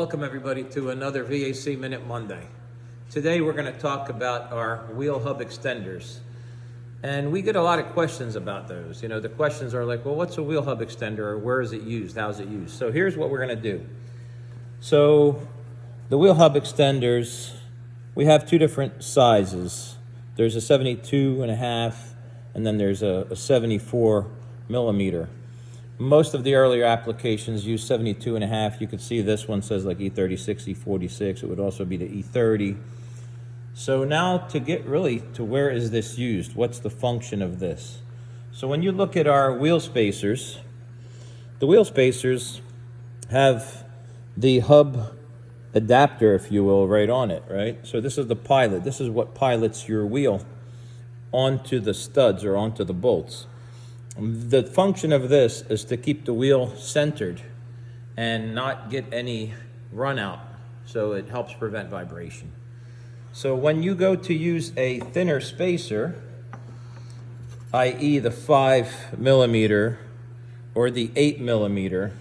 Welcome everybody to another VAC Minute Monday. Today we're going to talk about our wheel hub extenders. And we get a lot of questions about those. You know, the questions are like, well, what's a wheel hub extender, or where is it used? How's it used? So here's what we're going to do. So the wheel hub extenders, we have two different sizes. There's a 72.5 and then there's a 74 millimeter. Most of the earlier applications use 72.5. You can see this one says like E36, E46. It would also be the E30. So now to get really to where is this used? What's the function of this? So when you look at our wheel spacers, the wheel spacers have the hub adapter, if you will, right on it, right? So this is the pilot. This is what pilots your wheel onto the studs or onto the bolts. The function of this is to keep the wheel centered and not get any run out, so it helps prevent vibration. So when you go to use a thinner spacer, i.e. the 5 millimeter or the 8 millimeter,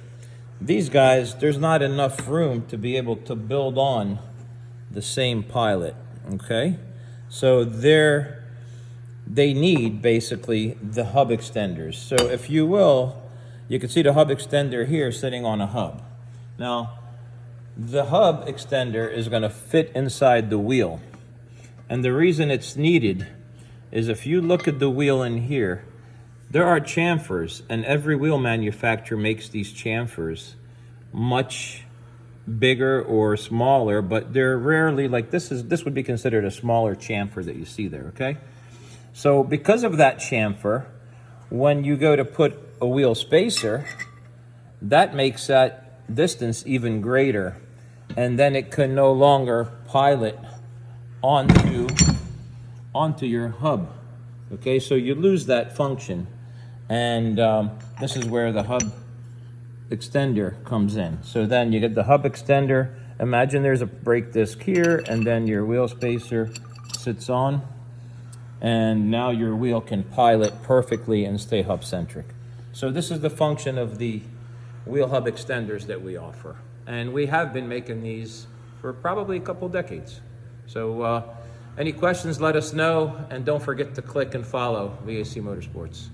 these guys, there's not enough room to be able to build on the same pilot, okay? So they need basically the hub extenders. So if you will, you can see the hub extender here sitting on a hub. Now, the hub extender is going to fit inside the wheel. And the reason it's needed is if you look at the wheel in here, there are chamfers, and every wheel manufacturer makes these chamfers much bigger or smaller, but they're rarely like this would be considered a smaller chamfer that you see there, okay? So because of that chamfer, when you go to put a wheel spacer, that makes that distance even greater. And then it can no longer pilot onto your hub. Okay, so you lose that function. And this is where the hub extender comes in. So then you get the hub extender. Imagine there's a brake disc here, and then your wheel spacer sits on. And now your wheel can pilot perfectly and stay hub-centric. So this is the function of the wheel hub extenders that we offer. And we have been making these for probably a couple decades. So any questions, let us know. And don't forget to click and follow VAC Motorsports.